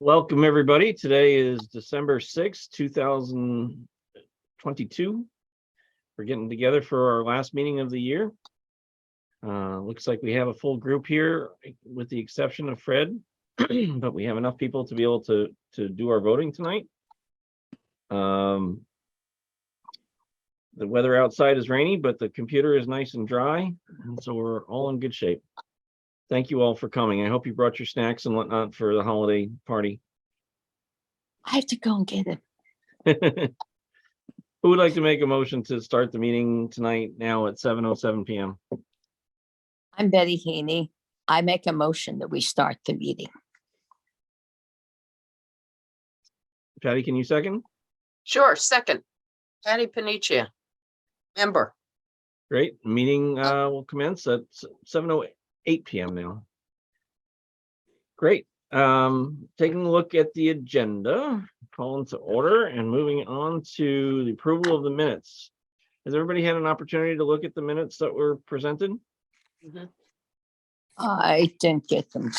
Welcome, everybody. Today is December 6th, 2022. We're getting together for our last meeting of the year. Looks like we have a full group here with the exception of Fred, but we have enough people to be able to do our voting tonight. The weather outside is rainy, but the computer is nice and dry, and so we're all in good shape. Thank you all for coming. I hope you brought your snacks and whatnot for the holiday party. I have to go and get it. Who would like to make a motion to start the meeting tonight now at 7:07 p.m.? I'm Betty Heaney. I make a motion that we start the meeting. Patty, can you second? Sure, second. Patty Panicia, member. Great. Meeting will commence at 7:08 p.m. now. Great. Taking a look at the agenda, calling to order and moving on to the approval of the minutes. Has everybody had an opportunity to look at the minutes that were presented? I didn't get them,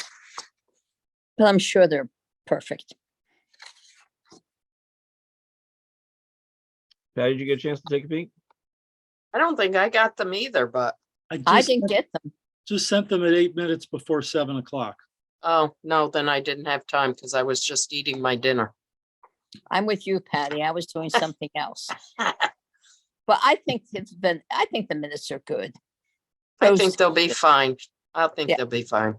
but I'm sure they're perfect. Patty, did you get a chance to take a peek? I don't think I got them either, but I didn't get them. Just sent them at 8 minutes before 7 o'clock. oh, no, then I didn't have time because I was just eating my dinner. I'm with you, Patty. I was doing something else. But I think I think the minutes are good. I Those- think they'll be fine. I think Yeah. they'll be fine.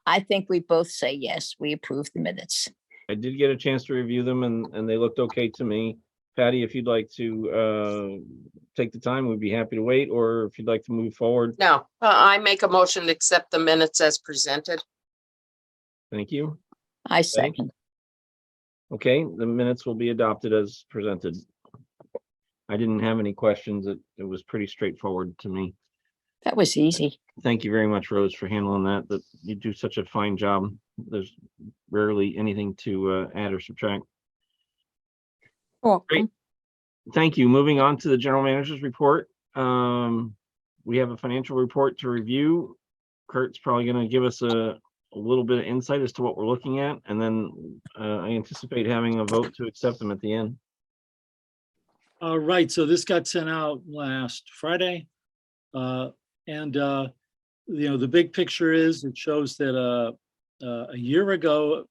I think we both say yes, we approve the minutes. I did get a chance to review them and they looked okay to me. Patty, if you'd like to take the time, we'd be happy to wait, or if you'd like to move forward. No, I make a motion to accept the minutes as presented. Thank you. I second. Okay, the minutes will be adopted as presented. I didn't have any questions. It was pretty straightforward to me. That was easy. Thank you very much, Rose, for handling that. That you do such a fine job. There's rarely anything to add or subtract. Welcome. Thank you. Moving on to the general manager's report. We have a financial report to review. Kurt's probably going to give us a little bit of insight as to what we're looking at, and then I anticipate having a vote to accept them at the end. All right, so this got sent out last Friday. The big picture is it shows that a year ago,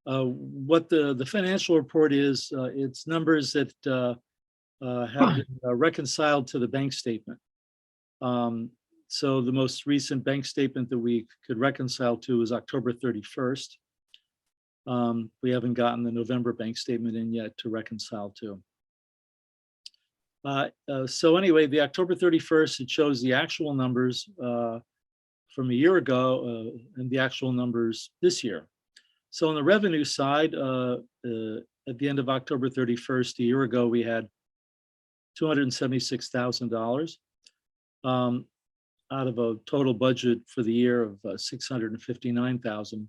what the financial report is, it's numbers that have been reconciled to the bank statement. So the most recent bank statement that we could reconcile to is October 31st. We haven't gotten the November bank statement in yet to reconcile to. So anyway, the October 31st, it shows the actual numbers from a year ago and the actual numbers this year. So on the revenue side, at the end of October 31st, a year ago, we had $276,000 out of a total budget for the year of $659,000. And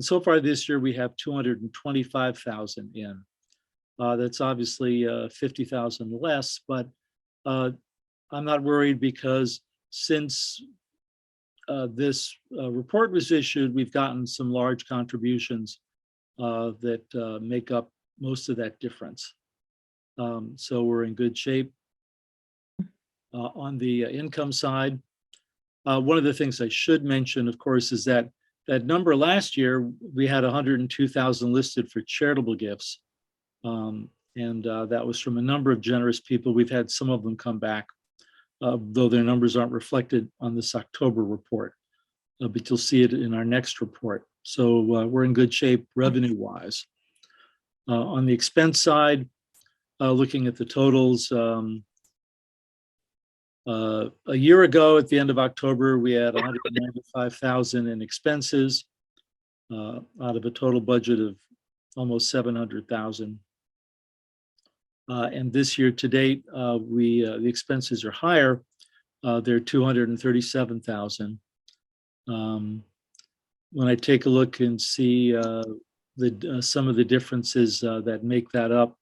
so far this year, we have $225,000 in. That's obviously 50,000 less, but I'm not worried because since this report was issued, we've gotten some large contributions that make up most of that difference. So we're in good shape. On the income side, one of the things I should mention, of course, is that number last year, we had 102,000 listed for charitable gifts. That was from a number of generous people. We've had some of them come back, though their numbers aren't reflected on this October report, but you'll see it in our next report. So we're in good shape revenue-wise. On the expense side, looking at the totals, a year ago at the end of October, we had 195,000 in expenses out of a total budget of almost 700,000. And this year to date, the expenses are higher. They're 237,000. When I take a look and see some of the differences that make that up,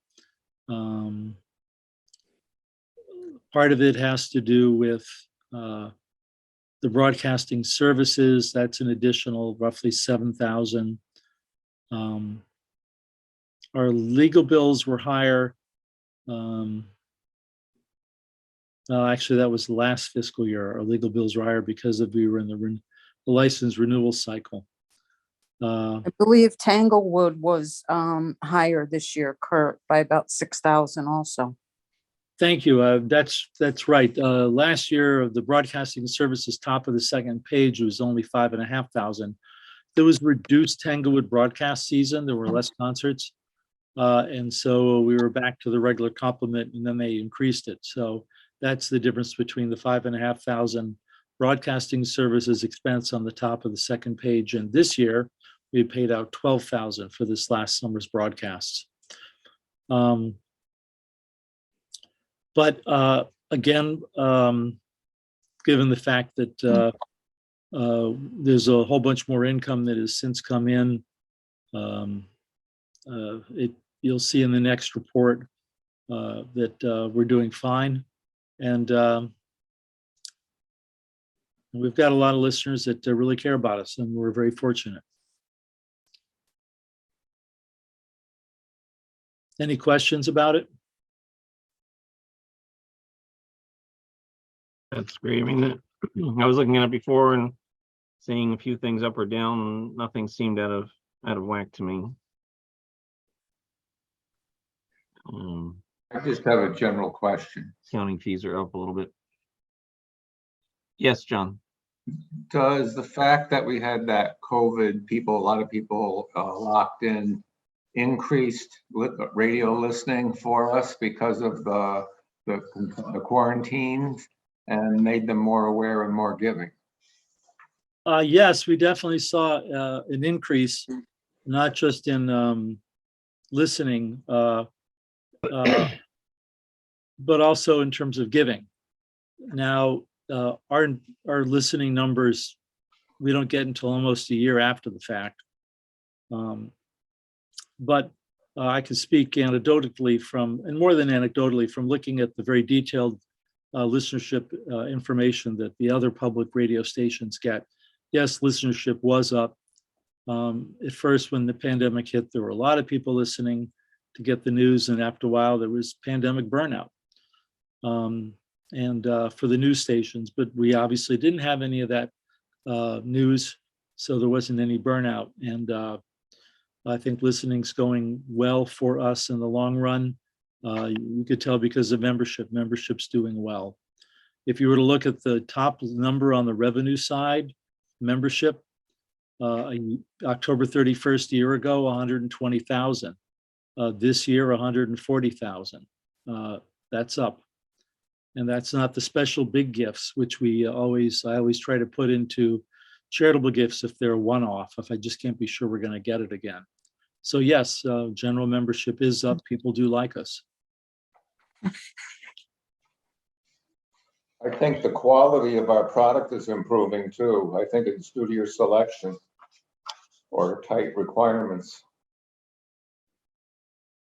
part of it has to do with the broadcasting services. That's an additional roughly 7,000. Our legal bills were higher. Actually, that was last fiscal year. Our legal bills were higher because we were in the license renewal cycle. I believe Tanglewood was higher this year, Kurt, by about 6,000 also. Thank you. That's right. Last year, the broadcasting services top of the second page was only 5,500. There was reduced Tanglewood broadcast season. There were less concerts. And so we were back to the regular complement, and then they increased it. So that's the difference between the 5,500 broadcasting services expense on the top of the second page. And this year we paid out 12,000 for this last summer's broadcasts. But again, given the fact that there's a whole bunch more income that has since come in, you'll see in the next report that we're doing fine. And we've got a lot of listeners that really care about us, and we're very fortunate. Any questions about it? That's great. I mean, I was looking at it before and seeing a few things up or down, and nothing seemed out of whack to me. I just have a general question. Accounting fees are up a little bit. Yes, John. Does the fact that we had that COVID, a lot of people locked in, increased radio listening for us because of the quarantines and made them more aware and more giving? Yes, we definitely saw an increase, not just in listening, but also in terms of giving. Now, our listening numbers, we don't get until almost a year after the fact. But I can speak anecdotally and more than anecdotally, from looking at the very detailed listenership information that the other public radio stations get. Yes, listenership was up. At first, when the pandemic hit, there were a lot of people listening to get the news, and after a while, there was pandemic burnout. And for the news stations, but we obviously didn't have any of that news, so there wasn't any burnout. And I think listening's going well for us in the long run. You could tell because of membership's doing well. If you were to look at the top number on the revenue side, membership, October 31st a year ago, 120,000. This year, 140,000. That's up. And that's not the special big gifts, which I always try to put into charitable gifts if they're one-off, if I just can't be sure we're going to get it again. So yes, general membership is up. People do like us. I think the quality of our product is improving too. I think it's due to your selection or tight requirements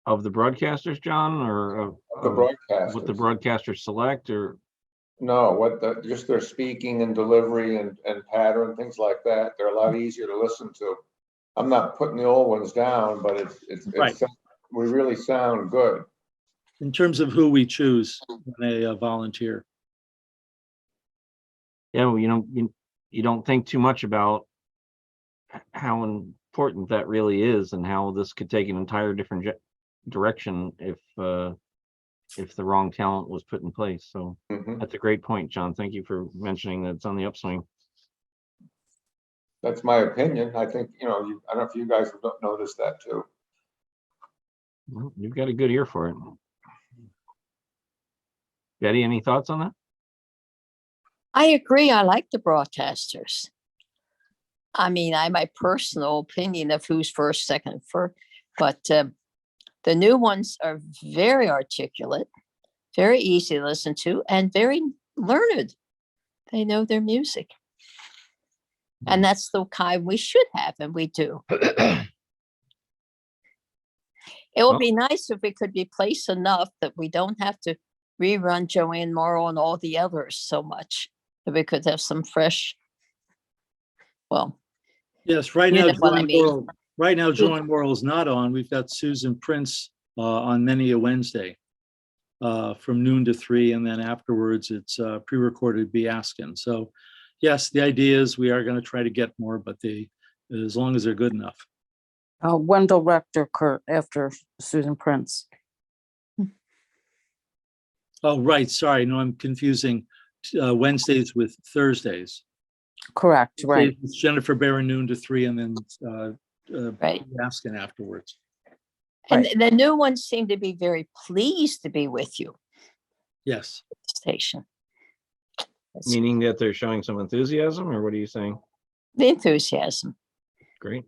Of the broadcasters, John, or of the broadcasters. what the broadcasters select, or No, just their speaking and delivery and pattern, things like that. They're a lot easier to listen to. I'm not putting the old ones down, but Right. we really sound good. In terms of who we choose when they volunteer. yeah, well, you don't think too much about how important that really is, and how this could take an entire different direction if the wrong talent was put in place. So that's a great point, John. Thank you for mentioning that it's on the upswing. That's my opinion. I think, I don't know if you guys have noticed that too. Well, you've got a good ear for it. Betty, any thoughts on that? I agree. I like the broadcasters. I mean, I have my personal opinion of who's first, second, first, but the new ones are very articulate, very easy to listen to, and very learned. They know their music. And that's the kind we should have, and we do. It would be nice if we could replace enough that we don't have to rerun Joanne Morrow and all the others so much, that we could have some fresh, well, Yes, right you now, know what I Joanne mean. Morrow, Right now, Joy Morrill is not on. We've got Susan Prince on many a Wednesday from noon to 3, and then afterwards it's pre-recorded Be Asking. So yes, the idea is we are going to try to get more, but as long as they're good enough. Wendell Rector, Kurt, after Susan Prince. Oh, right. Sorry. No, I'm confusing Wednesdays with Thursdays. Correct, right. It's Jennifer Barron noon to 3, and then Right. Be Asking afterwards. And Right. the new ones seem to be very pleased to be with you, Yes. station. Meaning that they're showing some enthusiasm, or what are you saying? The enthusiasm. Great.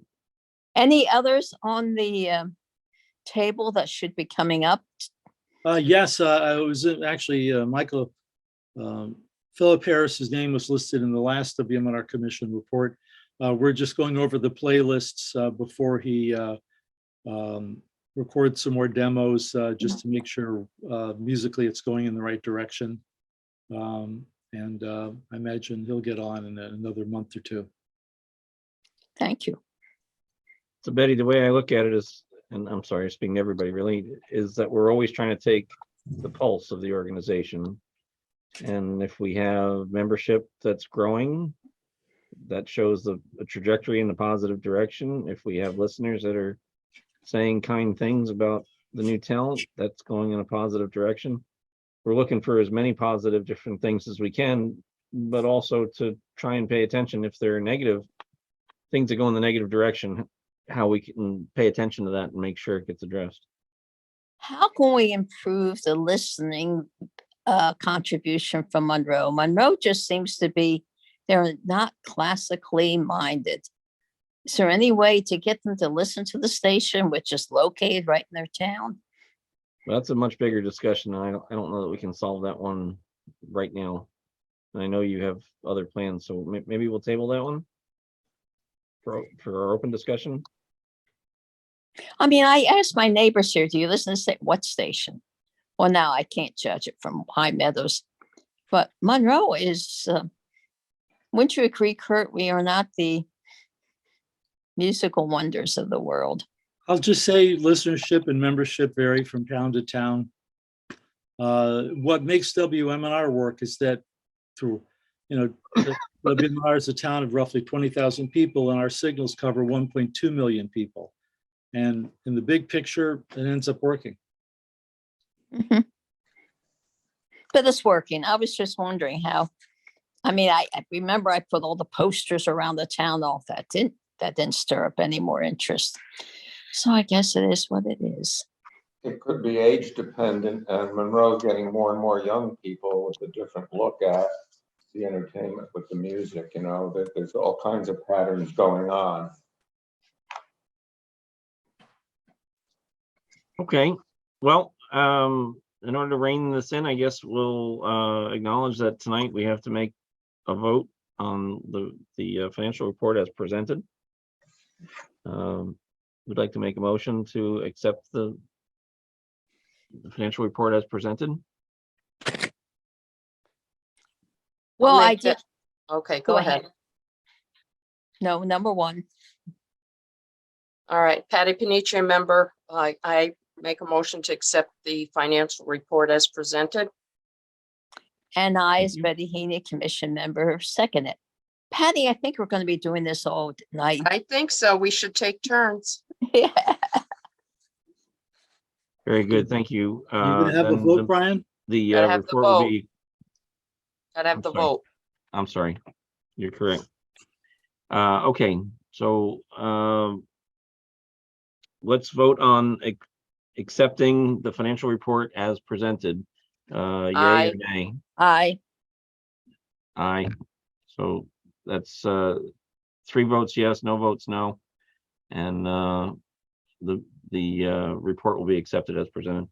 Any others on the table that should be coming up? Yes, I was actually Michael Philip Harris's name was listed in the last WMNR Commission report. We're just going over the playlists before he records some more demos, just to make sure musically it's going in the right direction. And I imagine he'll get on in another month or two. Thank you. So Betty, the way I look at it is, and I'm sorry, speaking to everybody really, is that we're always trying to take the pulse of the organization. And if we have membership that's growing, that shows a trajectory in the positive direction. If we have listeners that are saying kind things about the new talent, that's going in a positive direction. We're looking for as many positive different things as we can, but also to try and pay attention if there are negative things that go in the negative direction, how we can pay attention to that and make sure it gets addressed. How can we improve the listening contribution from Monroe? Monroe just seems to be, they're not classically minded. Is there any way to get them to listen to the station, which is located right in their town? Well, that's a much bigger discussion. I don't know that we can solve that one right now. I know you have other plans, so maybe we'll table that one for our open discussion. I mean, I asked my neighbors here, do you listen to what station? Well, now I can't judge it from High Meadows, but Monroe is, wouldn't you agree, Kurt? We are not the musical wonders of the world. I'll just say listenership and membership vary from town to town. What makes WMNR work is that through, WMNR is a town of roughly 20,000 people, and our signals cover 1.2 million people. And in the big picture, it ends up working. Mhm. But it's working. I was just wondering how, I mean, I remember I put all the posters around the town, all that didn't stir up any more interest. So I guess it is what it is. It could be age dependent, and Monroe's getting more and more young people with a different look at the entertainment with the music, that there's all kinds of patterns going on. Okay, well, in order to rein this in, I guess we'll acknowledge that tonight we have to make a vote on the financial report as presented. Would like to make a motion to accept the financial report as presented. Well, I make did. that- Okay, go ahead. No, number one. All right, Patty Panicia, member, I make a motion to accept the financial report as presented. And I, Thank as you. Betty Heaney, commission member, second it. Patty, I think we're going to be doing this all night. I think so. We should take turns. Yeah. Very good, thank you. You're gonna have a Then vote, Brian? The Gotta have the report will vote. be, Gotta have I'm the sorry. vote. I'm sorry, you're correct. Okay, so let's vote on accepting the financial report as presented. Yay or Aye. nay? Aye. Aye. So that's 3 votes yes, no votes no. And the report will be accepted as presented.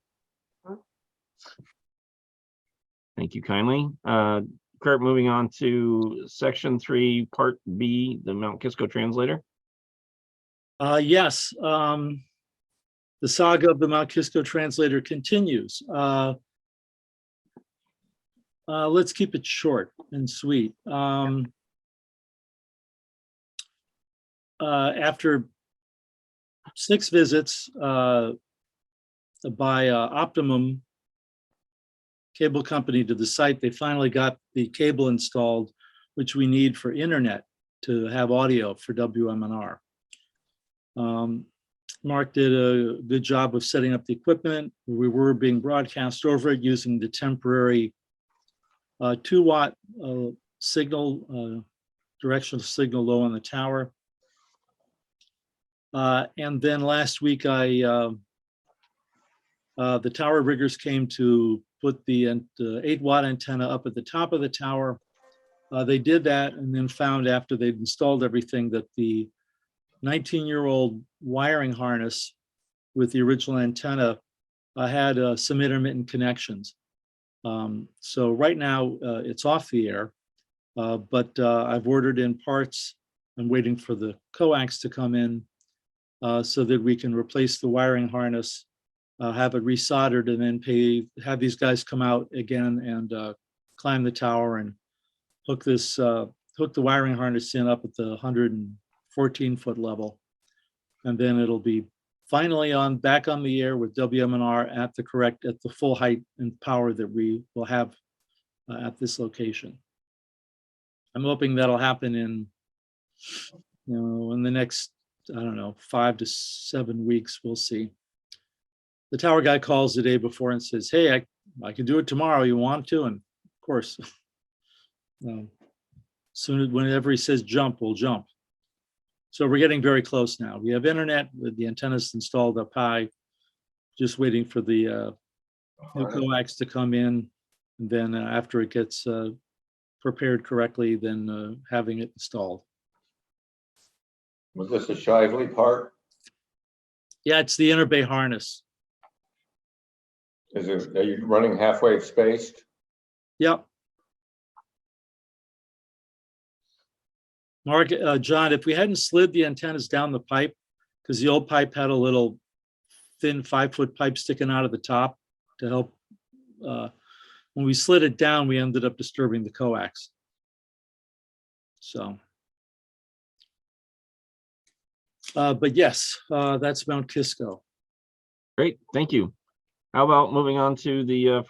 Thank you kindly. Kurt, moving on to section 3, part B, the Mount Kisco translator. Yes. The saga of the Mount Kisco translator continues. Let's keep it short and sweet. After 6 visits by Optimum cable company to the site. They finally got the cable installed, which we need for internet to have audio for WMNR. Mark did a good job of setting up the equipment. We were being broadcast over it using the temporary 2-watt signal, directional signal low on the tower. And then last week, the tower riggers came to put the 8-watt antenna up at the top of the tower. They did that and then found after they'd installed everything that the 19-year-old wiring harness with the original antenna had some intermittent connections. So right now it's off the air, but I've ordered in parts. I'm waiting for the coax to come in so that we can replace the wiring harness, have it resoldered, and then have these guys come out again and climb the tower and hook the wiring harness in up at the 114-foot level. And then it'll be finally back on the air with WMNR at the full height and power that we will have at this location. I'm hoping that'll happen in the next, I don't know, 5 to 7 weeks. We'll see. The tower guy calls the day before and says, hey, I can do it tomorrow. You want to? And of course, whenever he says jump, we'll jump. So we're getting very close now. We have internet with the antennas installed up high, just waiting for the new coax to come in. And then after it gets prepared correctly, then having it installed. Was this a Shively part? Yeah, it's the inner bay harness. Are you running halfway spaced? Yep. Mark, John, if we hadn't slid the antennas down the pipe, because the old pipe had a little thin 5-foot pipe sticking out of the top to help, when we slid it down, we ended up disturbing the coax. So, but yes, that's Mount Kisco. Great, thank you. How about moving on to the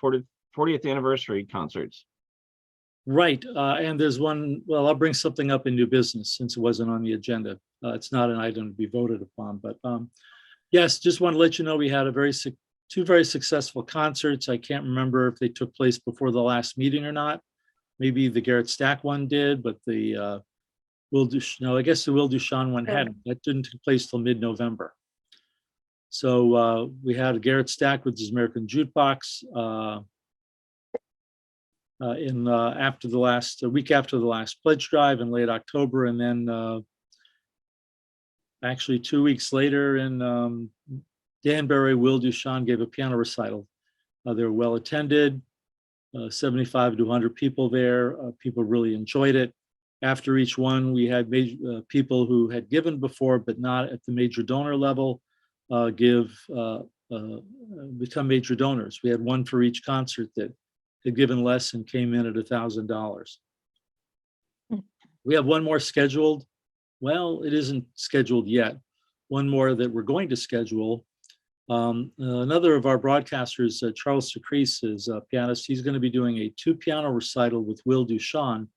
40th anniversary concerts? Right, and there's one, well, I'll bring something up in new business since it wasn't on the agenda. It's not an item to be voted upon, but yes, just want to let you know we had two very successful concerts. I can't remember if they took place before the last meeting or not. Maybe the Garrett Stack one did, but the I guess the Will Duchamp one hadn't. That didn't take place till mid-November. So we had a Garrett Stack with his American Jukebox after the week after the last pledge drive in late October, and then actually 2 weeks later in Danbury, Will Duchamp gave a piano recital. They were well attended, 75 to 100 people there. People really enjoyed it. After each one, we had people who had given before, but not at the major donor level, become major donors. We had one for each concert that had given less and came in at $1,000. We have one more scheduled. Well, it isn't scheduled yet. One more that we're going to schedule. Another of our broadcasters, Charles Secrece, is a pianist. He's going to be doing a 2-piano recital with Will Duchamp.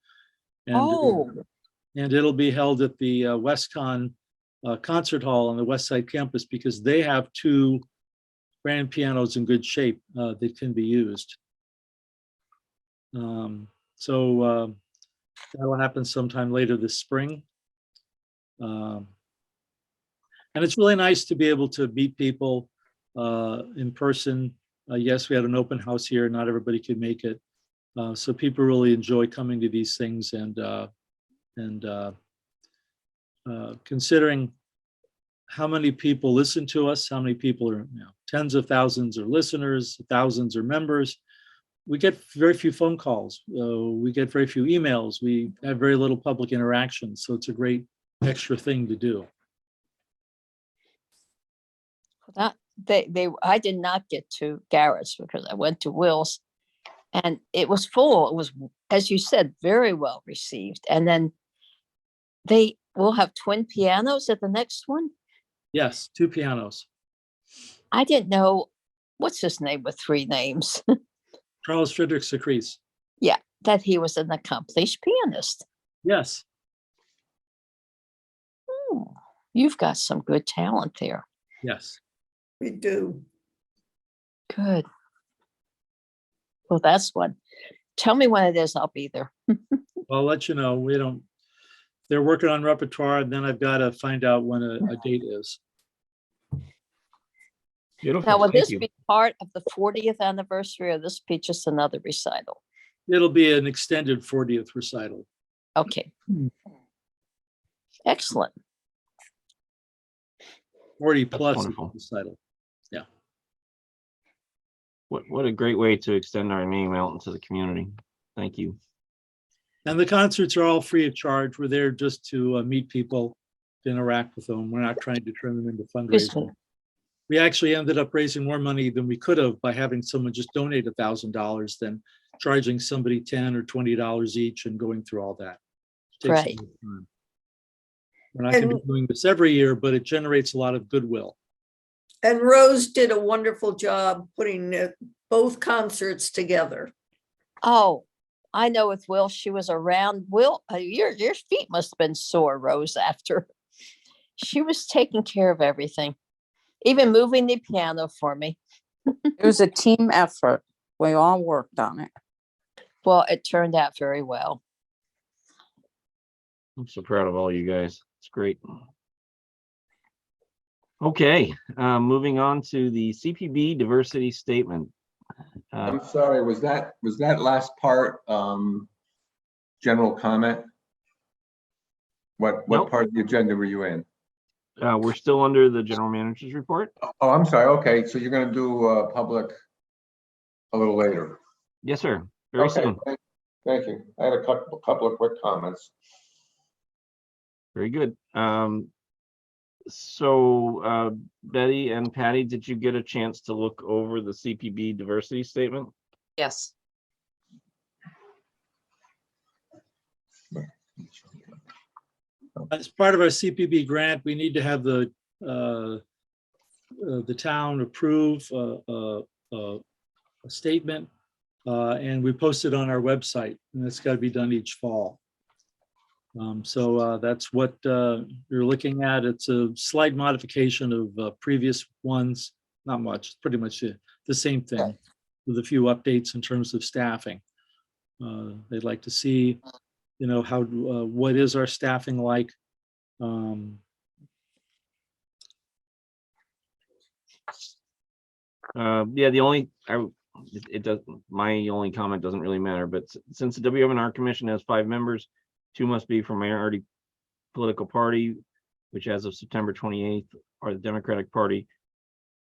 And it'll be held at the WestCon Concert Hall on the West Side campus because they have 2 grand pianos in good shape that can be used. So that'll happen sometime later this spring. And it's really nice to be able to meet people in person. Yes, we had an open house here. Not everybody could make it. So people really enjoy coming to these things and considering how many people listen to us, how many people are, tens of thousands are listeners, thousands are members. We get very few phone calls. We get very few emails. We have very little public interaction. So it's a great extra thing to do. I did not get to Garrett's because I went to Will's and it was full. It was, as you said, very well received. And then they will have twin pianos at the next one. Yes, 2 pianos. I didn't know, what's his name with 3 names? Charles Friedrich Secrets. That he was an accomplished pianist. Yes. Hmm, you've got some good talent there. Yes. We do. Good. Well, that's one. Tell me when it is, I'll be there. I'll let you know. They're working on repertoire, and then I've got to find out when a date is. Beautiful. Now, will Thank this you. be part of the 40th anniversary, or this be just another recital? It'll be an extended 40th recital. Okay. Excellent. 40 That's plus wonderful. recital. What a great way to extend our name out into the community. Thank you. And the concerts are all free of charge. We're there just to meet people, to interact with them. We're not trying to turn them into Excuse me. fundraising. We actually ended up raising more money than we could have by having someone just donate $1,000 than charging somebody $10 or $20 each and going through all that. It takes a Right. lot of time. We're not going to be doing this every year, but it generates a lot of goodwill. And Rose did a wonderful job putting both concerts together. Oh, I know with Will, she was around. Will, your feet must have been sore, Rose, after. She was taking care of everything, even moving the piano for me. It was a team effort. We all worked on it. Well, it turned out very well. I'm so proud of all you guys. It's great. Okay, moving on to the CPB diversity statement. I'm sorry, was that last part, general comment? What Nope. part of the agenda were you in? We're still under the general manager's report. Oh, I'm sorry. Okay, so you're gonna do public a little later. Yes, sir. Very Okay, soon. thank you. I had a couple of quick comments. Very good. So Betty and Patty, did you get a chance to look over the CPB diversity statement? Yes. As part of our CPB grant, we need to have the town approve a statement, and we post it on our website, and it's got to be done each fall. So that's what you're looking at. It's a slight modification of previous ones, not much, pretty much the same thing with a few updates in terms of staffing. They'd like to see, how what is our staffing like? Yeah, my only comment doesn't really matter, but since the WMNR commission has 5 members, 2 must be from minority political party, which as of September 28th are the Democratic Party.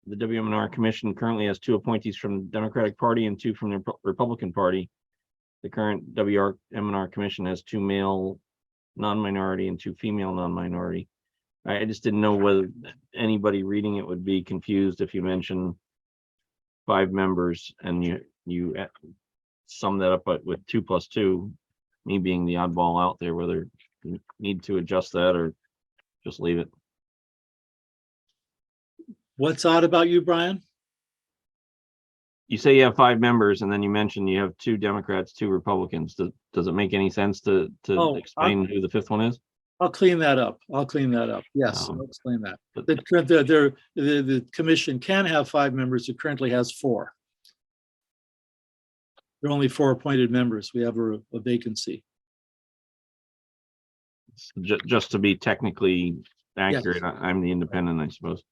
The WMNR commission currently has 2 appointees from the Democratic Party and 2 from the Republican Party. The current WMNR commission has 2 male non-minority and 2 female non-minority. I just didn't know whether anybody reading it would be confused if you mention 5 members and you sum that up with 2 plus 2, me being the oddball out there, whether you need to adjust that or just leave it. What's odd about you, Brian? You say you have 5 members and then you mention you have 2 Democrats, 2 Republicans. Does it make any sense to explain who the 5th one is? I'll clean that up. Yes, I'll explain that. The commission can have 5 members. It currently has 4. There are only 4 appointed members. We have a vacancy. Just to be technically accurate, Yes. I'm the independent, I suppose.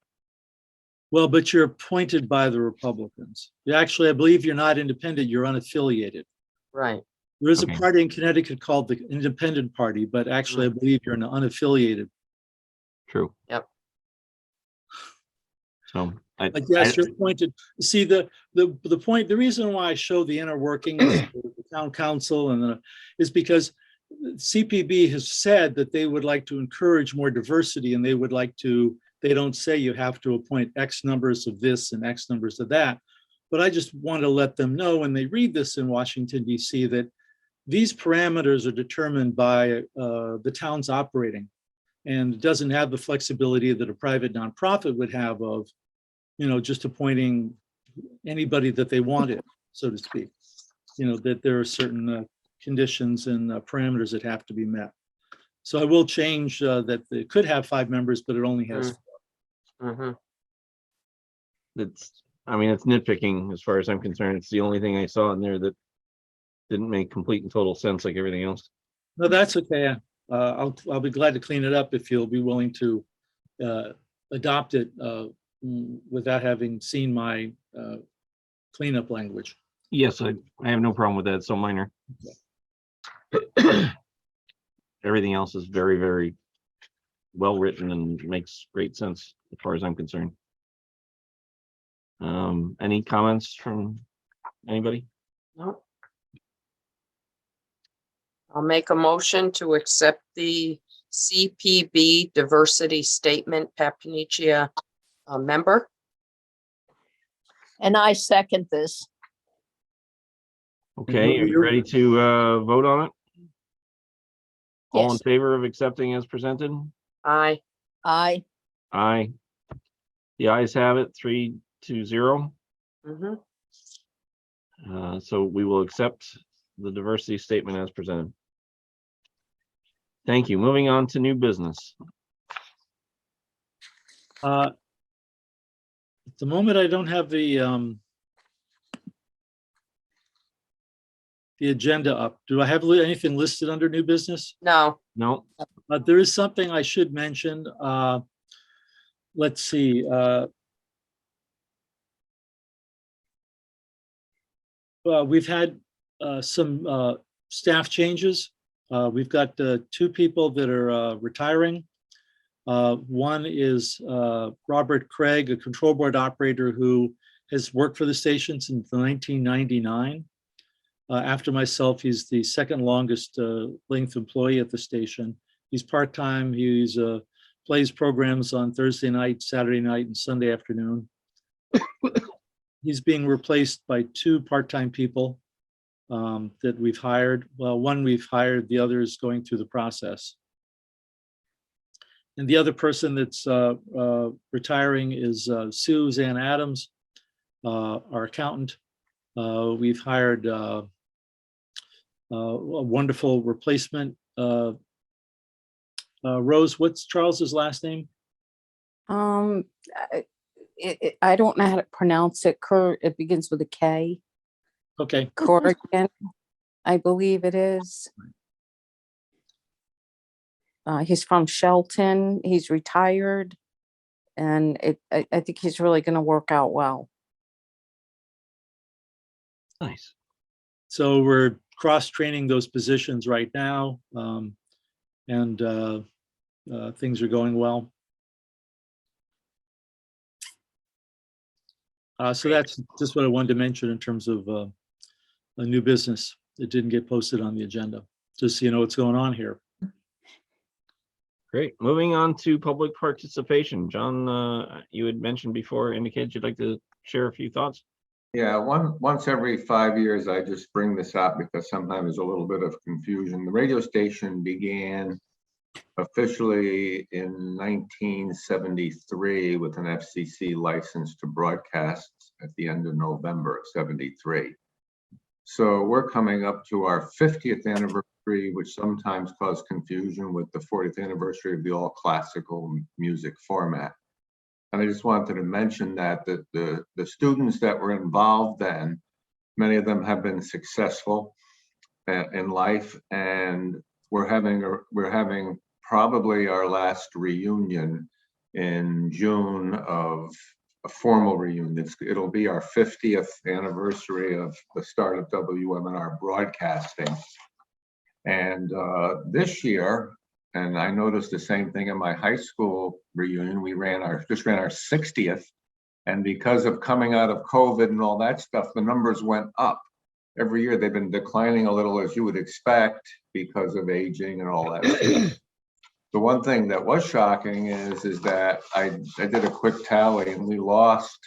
Well, but you're appointed by the Republicans. I believe you're not independent, you're unaffiliated. Right. There is Okay. a party in Connecticut called the Independent Party, but actually I believe you're an unaffiliated. True. Yep. So But yes, you're appointed. See, the point, the reason why I show the inner workings of the town council is because CPB has said that they would like to encourage more diversity, and they don't say you have to appoint X numbers of this and X numbers of that. But I just want to let them know when they read this in Washington, D.C., that these parameters are determined by the town's operating. And it doesn't have the flexibility that a private nonprofit would have of, just appointing anybody that they wanted, so to speak. That there are certain conditions and parameters that have to be met. So I will change that it could have 5 members, but it only has. Mhm. It's nitpicking as far as I'm concerned. It's the only thing I saw in there that didn't make complete and total sense like everything else. No, that's okay. I'll be glad to clean it up if you'll be willing to adopt it without having seen my cleanup language. Yes, I have no problem with that. It's so minor. Everything else is very, very well written and makes great sense as far as I'm concerned. Any comments from anybody? No. I'll make a motion to accept the CPB diversity statement, Papanicia member. And I second this. Okay, are you ready to vote on it? All in Yes, favor of accepting as presented? Aye. I, Aye. The ayes have it, 3-0. Mhm. So we will accept the diversity statement as presented. Thank you. Moving on to new business. At the moment, I don't have the agenda up. Do I have anything listed under new business? No. No, There is something I should mention. Let's see. We've had some staff changes. We've got 2 people that are retiring. One is Robert Craig, a control board operator who has worked for the station since 1999. After myself, he's the second longest length employee at the station. He's part-time. He's plays programs on Thursday night, Saturday night, and Sunday afternoon. He's being replaced by 2 part-time people that we've hired. Well, one we've hired, the other is going through the process. And the other person that's retiring is Suzanne Adams, our accountant. We've hired a wonderful replacement. Rose, what's Charles's last name? I I don't know how to pronounce it. It begins with a K. Okay, Corrigan, I believe it is. He's from Shelton. He's retired. And I think he's really going to work out well. nice. so we're cross-training those positions right now, and things are going well. So that's just what I wanted to mention in terms of a new business that didn't get posted on the agenda, just so you know what's going on here. Great. Moving on to public participation. John, you had mentioned before, indicated you'd like to share a few thoughts. Yeah, once every 5 years, I just bring this up because sometimes there's a little bit of confusion. The radio station began officially in 1973 with an FCC license to broadcast at the end of November of 73. So we're coming up to our 50th anniversary, which sometimes caused confusion with the 40th anniversary of the all classical music format. And I just wanted to mention that the students that were involved then, many of them have been successful in life, and we're having probably our last reunion in June of a formal reunion. It'll be our 50th anniversary of the start of WMNR broadcasting. And this year, and I noticed the same thing in my high school reunion, we just ran our 60th. And because of coming out of COVID and all that stuff, the numbers went up. Every year they've been declining a little, as you would expect, because of aging and all that. The one thing that was shocking is that I did a quick tally and we lost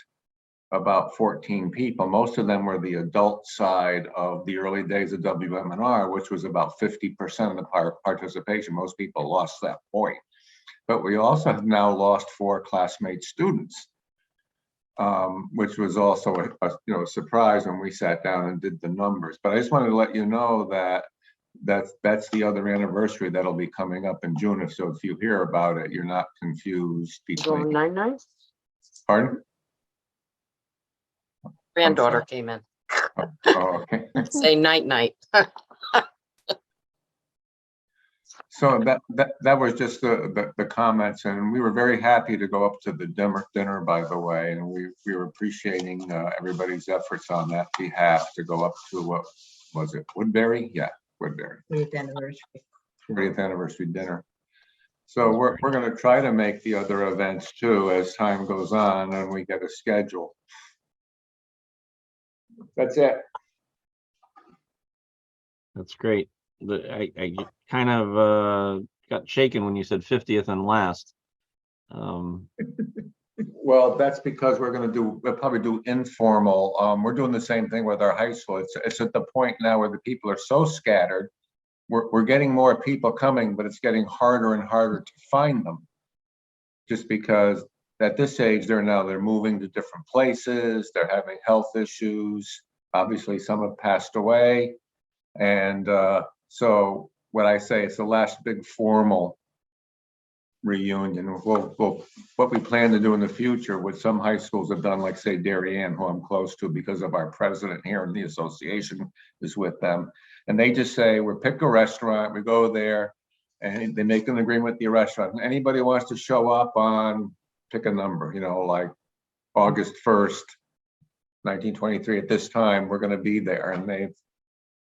about 14 people. Most of them were the adult side of the early days of WMNR, which was about 50% of the participation. Most people lost that point. but we also have now lost 4 classmate students, which was also a surprise when we sat down and did the numbers. But I just wanted to let you know that that's the other anniversary that'll be coming up in June. So if you hear about it, you're not confused Going between. 9-9. Pardon? Granddaughter came in. Oh, okay. Say night. So that was just the comments, and we were very happy to go up to the dinner, by the way, and we were appreciating everybody's efforts on that behalf to go up to, what was it, Woodbury? Yeah, Woodbury. 30th anniversary dinner. So we're going to try to make the other events too as time goes on and we get a schedule. That's it. That's great. I kind of got shaken when you said 50th and last. Well, that's because we'll probably do informal. We're doing the same thing with our high school. It's at the point now where the people are so scattered. We're getting more people coming, but it's getting harder and harder to find them. Just because at this age, they're moving to different places. They're having health issues. Obviously, some have passed away. And so what I say, it's the last big formal reunion. What we plan to do in the future, what some high schools have done, like say Darien, who I'm close to because of our president here in the association is with them. And they just say, we pick a restaurant, we go there, and they make an agreement with the restaurant. Anybody wants to show up on, pick a number, like August 1st, 1923 at this time, we're going to be there. And they've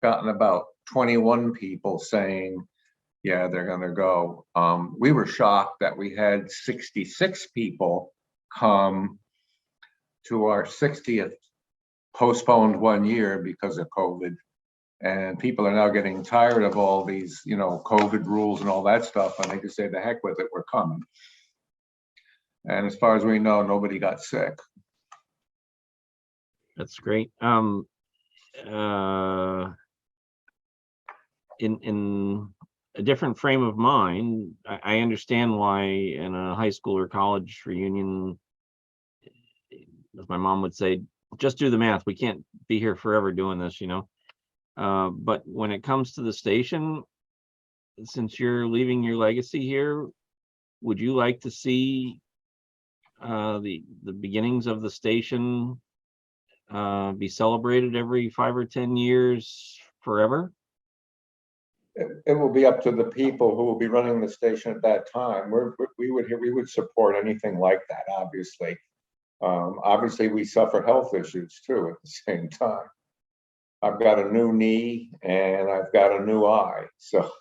gotten about 21 people saying, yeah, they're going to go. We were shocked that we had 66 people come to our 60th, postponed 1 year because of COVID. And people are now getting tired of all these, COVID rules and all that stuff. And they just say, the heck with it, we're coming. And as far as we know, nobody got sick. That's great. In a different frame of mind, I understand why in a high school or college reunion, as my mom would say, just do the math. We can't be here forever doing this, but when it comes to the station, since you're leaving your legacy here, would you like to see the beginnings of the station be celebrated every 5 or 10 years forever? It will be up to the people who will be running the station at that time. We would support anything like that, obviously. Obviously, we suffer health issues too at the same time. I've got a new knee and I've got a new eye. So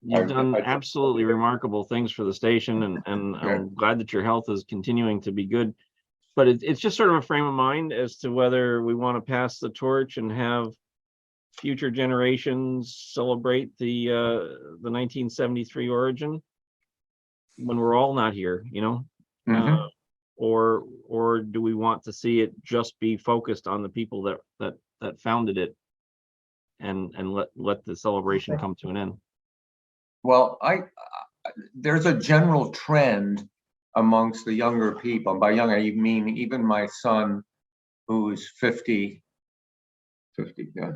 you've done absolutely remarkable things for the station, and I'm glad that your health is continuing to be good. But it's just sort of a frame of mind as to whether we want to pass the torch and have future generations celebrate the 1973 origin when we're all not here, or do we want to see it just be focused on the people that founded it and let the celebration come to an end? Well, there's a general trend amongst the younger people. And by young, I mean even my son, who's 50, yeah,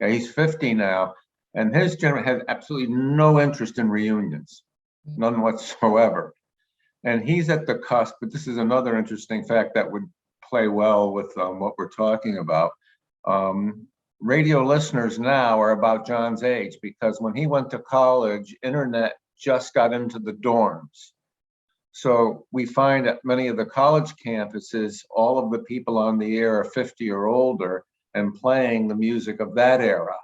he's 50 now, and his generation has absolutely no interest in reunions, none whatsoever. And he's at the cusp, but this is another interesting fact that would play well with what we're talking about. Radio listeners now are about John's age, because when he went to college, internet just got into the dorms. So we find at many of the college campuses, all of the people on the air are 50 or older and playing the music of that era.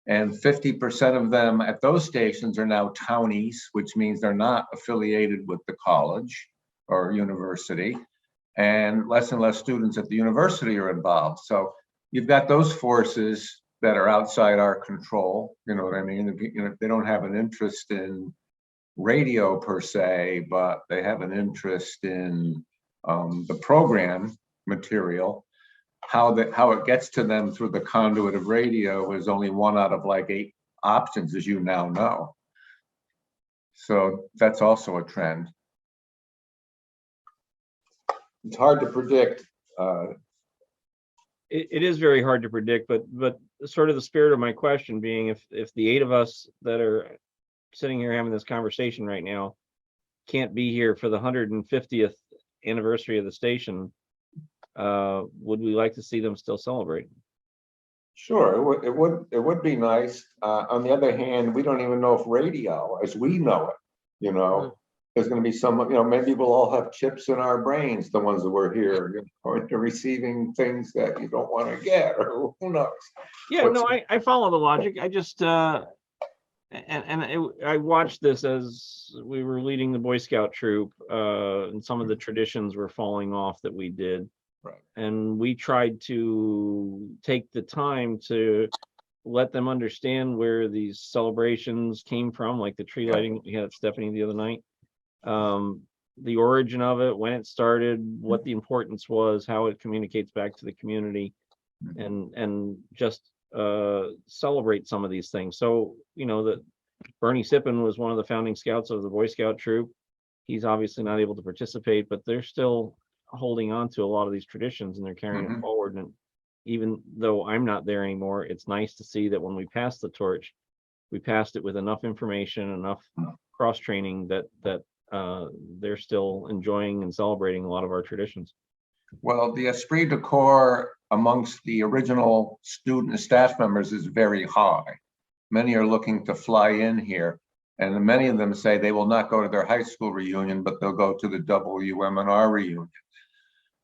And 50% of them at those stations are now townies, which means they're not affiliated with the college or university. And less students at the university are involved. So you've got those forces that are outside our control. You know what I mean? They don't have an interest in radio per se, but they have an interest in the program material. How it gets to them through the conduit of radio is only 1 out of like 8 options, as you now know. So that's also a trend. it's hard to predict. It is very hard to predict, but sort of the spirit of my question being, if the 8 of us that are sitting here having this conversation right now can't be here for the 150th anniversary of the station, would we like to see them still celebrate? Sure, it would be nice. On the other hand, we don't even know if radio, as we know it, there's going to be some, maybe we'll all have chips in our brains, the ones that were here, or into receiving things that you don't want to get, or who knows? Yeah, no, I follow the logic. I just I watched this as we were leading the Boy Scout troop, and some of the traditions were falling off that we did. Right. And we tried to take the time to let them understand where these celebrations came from, like the tree lighting we had at Stephanie the other night. The origin of it, when it started, what the importance was, how it communicates back to the community, and just celebrate some of these things. So, that Bernie Sippen was one of the founding scouts of the Boy Scout troop. He's obviously not able to participate, but they're still holding on to a lot of these traditions and they're carrying it forward. And even though I'm not there anymore, it's nice to see that when we pass the torch, we passed it with enough information, enough cross training that they're still enjoying and celebrating a lot of our traditions. Well, the esprit de corps amongst the original student and staff members is very high. Many are looking to fly in here, and many of them say they will not go to their high school reunion, but they'll go to the WMNR reunion.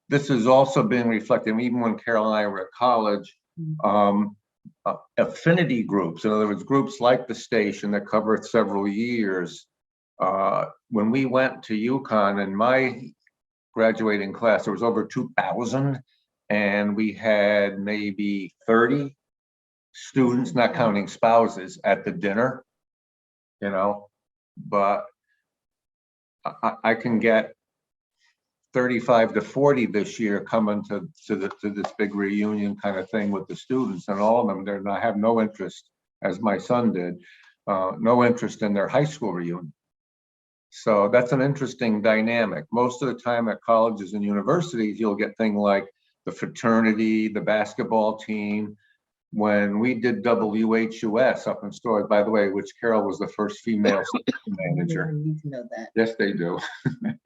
This has also been reflected, even when Carol and I were at college, affinity groups, in other words, groups like the station that covered several years. When we went to UConn, in my graduating class, there was over 2,000, and we had maybe 30 students, not counting spouses, at the dinner, but I can get 35 to 40 this year coming to this big reunion kind of thing with the students, and all of them, have no interest, as my son did, no interest in their high school reunion. So that's an interesting dynamic. Most of the time at colleges and universities, you'll get things like the fraternity, the basketball team. When we did WHUS up in Storrs, by the way, which Carol was the first female manager. You need to know that. Yes, they do.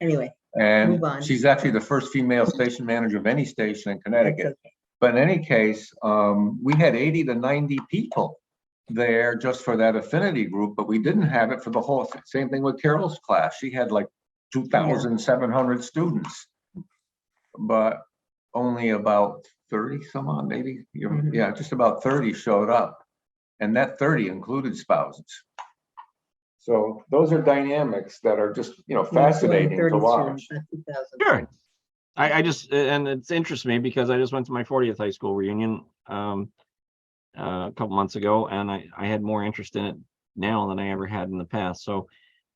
Anyway, And move on. she's actually the first female station manager of any station in That's Connecticut. okay. But in any case, we had 80 to 90 people there just for that affinity group, but we didn't have it for the whole, same thing with Carol's class. She had like 2,700 students, but only about 30 some odd, maybe, yeah, just about 30 showed up. And that 30 included spouses. So those are dynamics that are just, fascinating to watch. Sure. I just, and it's interests me because I just went to my 40th high school reunion a couple months ago, and I had more interest in it now than I ever had in the past. So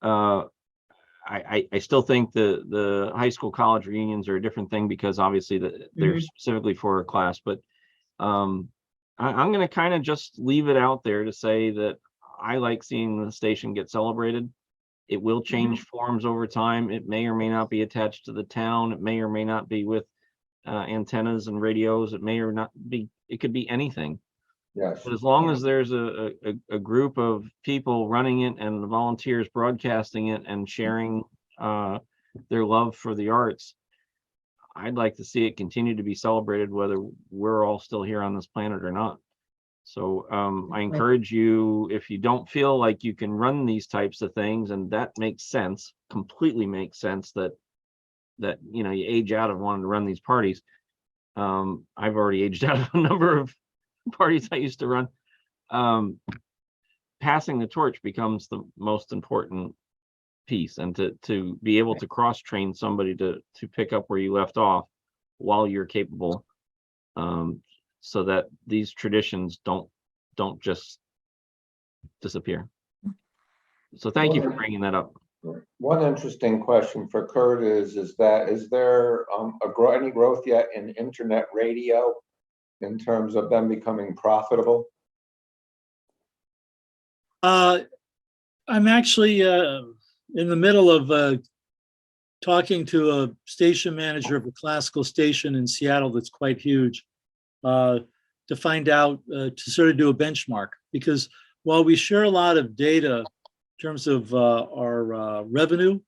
I still think the high school college reunions are a different thing because obviously they're specifically for a class, but I'm going to kind of just leave it out there to say that I like seeing the station get celebrated. It will change forms over time. It may or may not be attached to the town. It may or may not be with antennas and radios. It may or not be, it could be anything. Yes. But as long as there's a group of people running it and the volunteers broadcasting it and sharing their love for the arts, I'd like to see it continue to be celebrated, whether we're all still here on this planet or not. So I encourage you, if you don't feel like you can run these types of things, and that makes sense, completely makes sense that you age out of wanting to run these parties. I've already aged out of a number of parties I used to run. Passing the torch becomes the most important piece, and to be able to cross train somebody to pick up where you left off while you're capable, so that these traditions don't just disappear. So thank you for bringing that up. One interesting question for Kurt is there any growth yet in internet radio in terms of them becoming profitable? I'm actually in the middle of talking to a station manager of a classical station in Seattle that's quite huge to find out, to sort of do a benchmark. Because while we share a lot of data in terms of our revenue,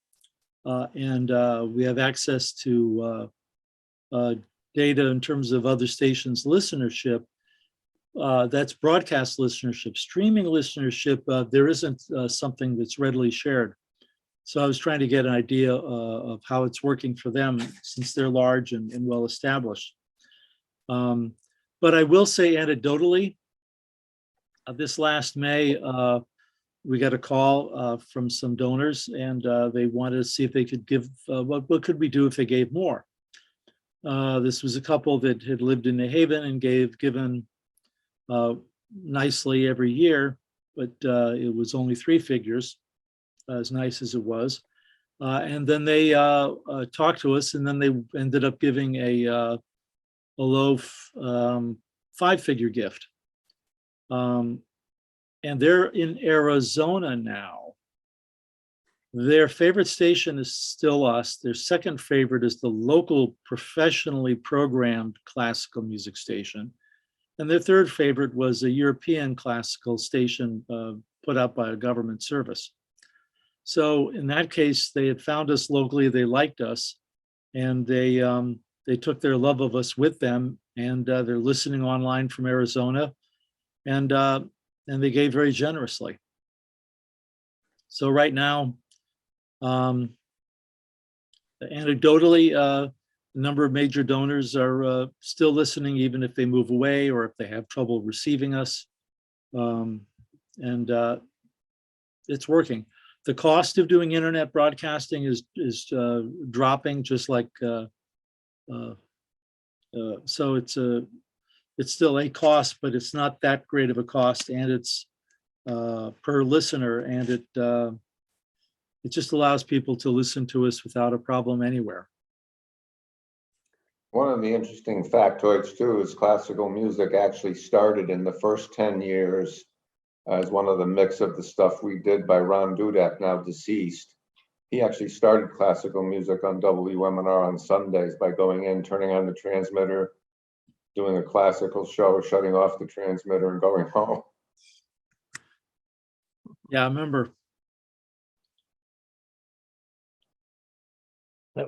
and we have access to data in terms of other stations' listenership, that's broadcast listenership. Streaming listenership, there isn't something that's readily shared. So I was trying to get an idea of how it's working for them, since they're large and well established. But I will say anecdotally, this last May, we got a call from some donors, and they wanted to see if they could give, what could we do if they gave more? This was a couple that had lived in New Haven and given nicely every year, but it was only 3 figures, as nice as it was. And then they talked to us, and then they ended up giving a low 5-figure gift. And they're in Arizona now. Their favorite station is still us. Their second favorite is the local professionally programmed classical music station. And their third favorite was a European classical station put out by a government service. So in that case, they had found us locally, they liked us, and they took their love of us with them, and they're listening online from Arizona, and they gave very generously. So right now, anecdotally, a number of major donors are still listening, even if they move away or if they have trouble receiving us. And it's working. The cost of doing internet broadcasting is dropping, just like so it's still a cost, but it's not that great of a cost, and it's per listener, and it just allows people to listen to us without a problem anywhere. One of the interesting factoids too is classical music actually started in the first 10 years as one of the mix of the stuff we did by Ron Dudek, now deceased. He actually started classical music on WMNR on Sundays by going in, turning on the transmitter, doing a classical show, shutting off the transmitter and going home. Yeah, I remember.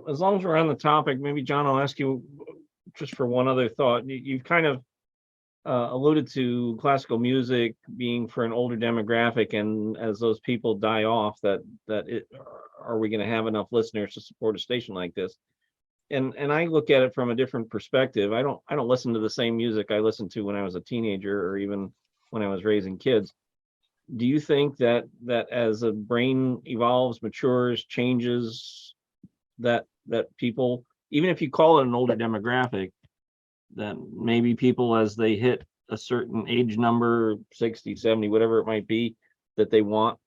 As long as we're on the topic, maybe John, I'll ask you just for one other thought. You've kind of alluded to classical music being for an older demographic, and as those people die off, are we going to have enough listeners to support a station like this? And I look at it from a different perspective. I don't listen to the same music I listened to when I was a teenager or even when I was raising kids. Do you think that as a brain evolves, matures, changes, that people, even if you call it an older demographic, that maybe people, as they hit a certain age number, 60, 70, whatever it might be, that they want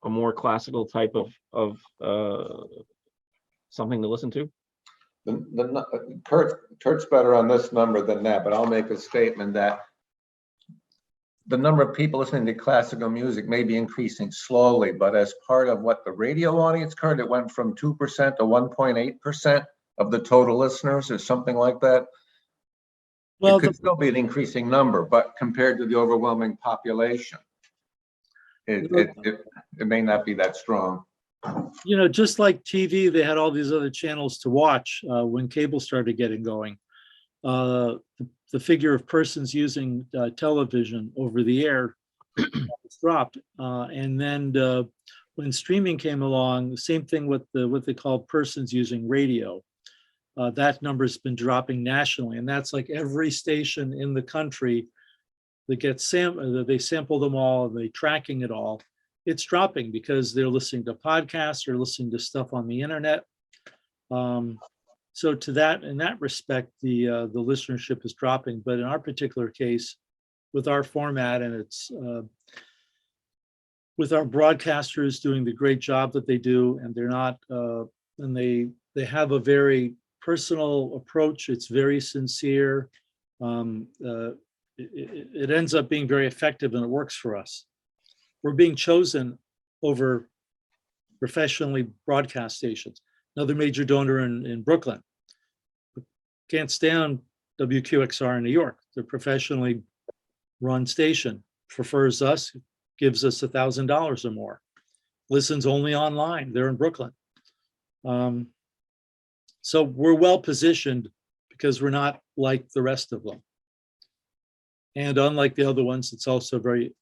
a more classical type of something to listen to? Kurt's better on this number than that, but I'll make a statement that the number of people listening to classical music may be increasing slowly, but as part of what the radio audience, Kurt, it went from 2% to 1.8% of the total listeners or something like that. Well, it could still be an increasing number, but compared to the overwhelming population, it may not be that strong. You know, just like TV, they had all these other channels to watch when cable started getting going. The figure of persons using television over the air dropped, and then when streaming came along, the same thing with what they call persons using radio. That number's been dropping nationally, and that's like every station in the country that gets they sample them all, and they tracking it all. It's dropping because they're listening to podcasts, or listening to stuff on the internet. So in that respect, the listenership is dropping. But in our particular case, with our format, and it's with our broadcasters doing the great job that they do, and they're not, and they have a very personal approach. It's very sincere. It ends up being very effective, and it works for us. We're being chosen over professionally broadcast stations. another major donor in Brooklyn. Can't stand WQXR in New York. They're professionally run station, prefers us, gives us $1,000 or more. Listens only online. They're in Brooklyn. So we're well positioned because we're not like the rest of them. And unlike the other ones, it's also very,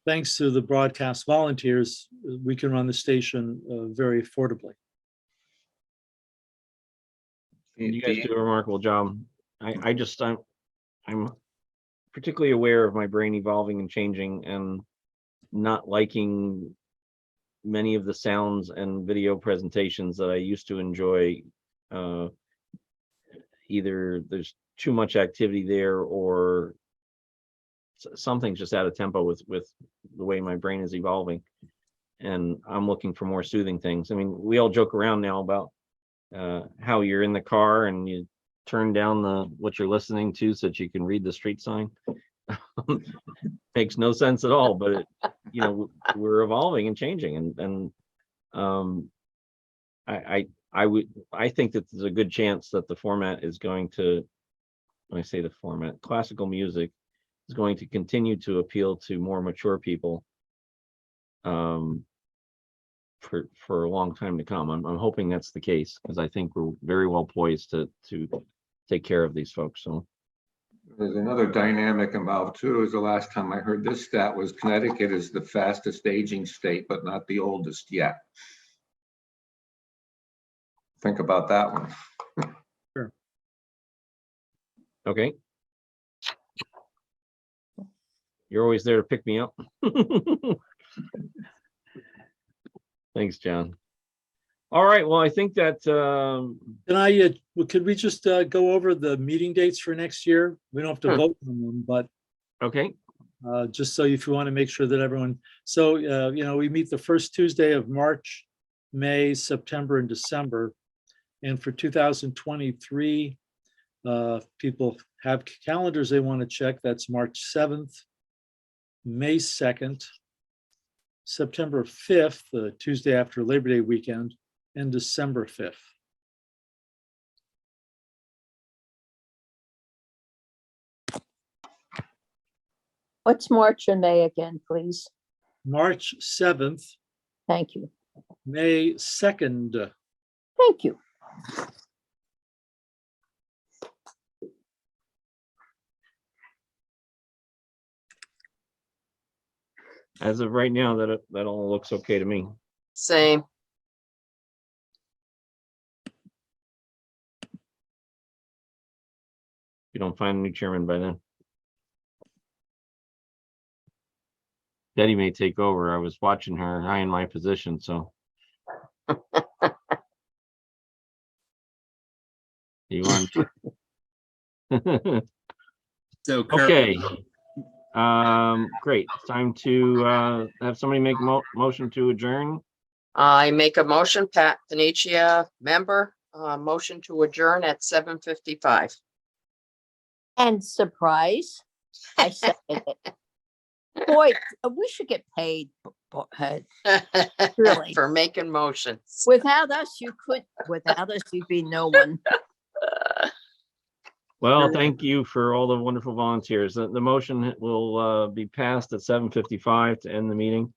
thanks to the broadcast volunteers, we can run the station very affordably. You guys do a remarkable job. I'm particularly aware of my brain evolving and changing and not liking many of the sounds and video presentations that I used to enjoy. Either there's too much activity there or something's just out of tempo with the way my brain is evolving. And I'm looking for more soothing things. I mean, we all joke around now about how you're in the car and you turn down what you're listening to so that you can read the street sign. Makes no sense at all, but we're evolving and changing, and I think that there's a good chance that the format is going to, when I say the format, classical music is going to continue to appeal to more mature people for a long time to come. I'm hoping that's the case, because I think we're very well poised to take care of these folks. So there's another dynamic involved too. Is the last time I heard this stat was Connecticut is the fastest aging state, but not the oldest yet. Think about that one. Sure. Okay. You're always there to pick me up. Thanks, John. All right. Well, I think that Could we just go over the meeting dates for next year? We don't have to vote on them, but okay. just so if you want to make sure that everyone, so we meet the first Tuesday of March, May, September, and December. And for 2023, people have calendars they want to check. That's March 7th, May 2nd, September 5th, the Tuesday after Labor Day weekend, and December 5th. What's March and May again, please? March 7th, Thank you. May 2nd. Thank you. As of right now, that all looks okay to me. Same. You don't find a new chairman by then. Betty may take over. I was watching her high in my position, so. You want? So Okay. Great. It's time to have somebody make a motion to adjourn. I make a motion, Pat Panicia, member, motion to adjourn at 7:55. And surprise, I second it. Boy, we should get paid. Really? For making motions. Without us, you'd be no one. Well, thank you for all the wonderful volunteers. The motion will be passed at 7:55 to end the meeting.